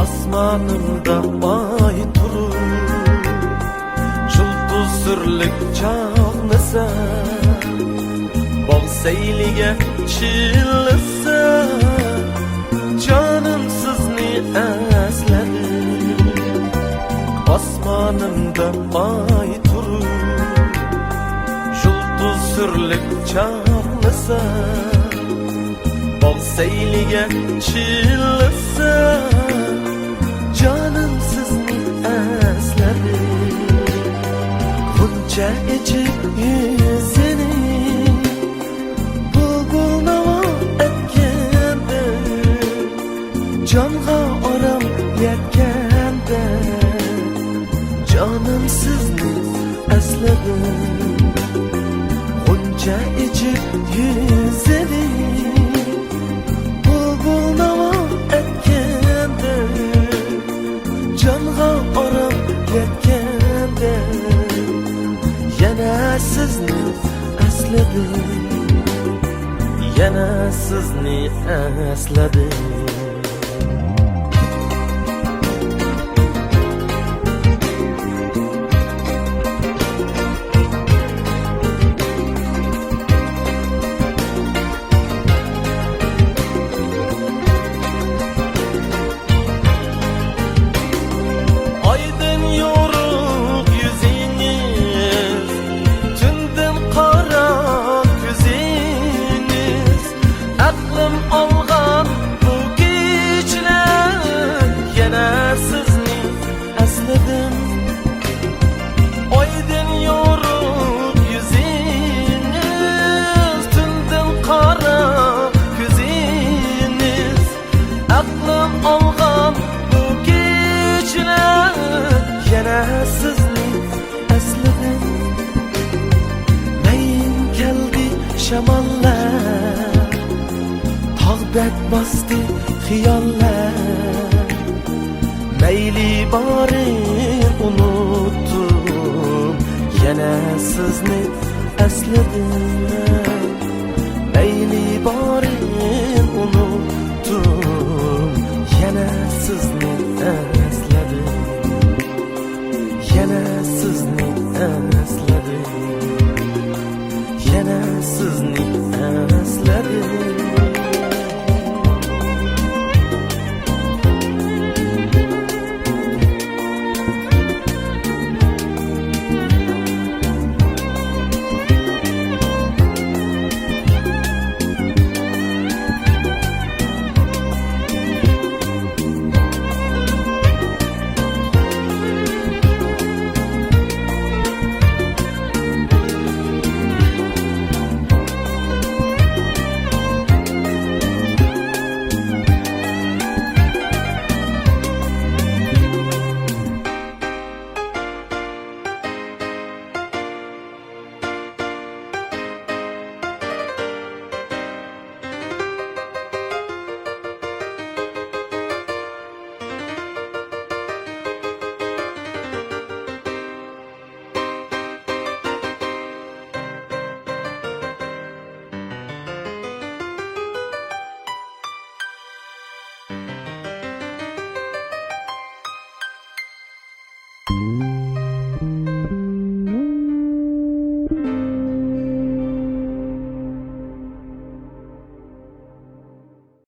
Osmonimda oy turur, Жұлдыз сүрлік чағнысы, Bog' sayliga chillasa, Jonim sizni esladim. Osmonimda oy turur, Жұлдыз сүрлік чағнысы, Bog' sayliga chillasa, Jonim sizni esladim. Buncha ichib yuzini bulbul navo etganda, jonga orom yetganda, jonim sizni esladim. Buncha ichib yuzini bulbul navo etganda, jonga orom yetganda, yana sizni esladim, yana sizni esladim. Aydın yorug' yüziniz, tündün qara ko'ziniz, aqlim olgan bu kechlar, yana sizni esladim. Aydın yorug' yüziniz, tündün qara ko'ziniz, aqlim olgan bu kechlar, yana sizni esladim. Mayin keldi shamollar, tog'dek bosdi xiyollar, mayli borin unutdim, yana sizni esladim. Mayli borin unutdim,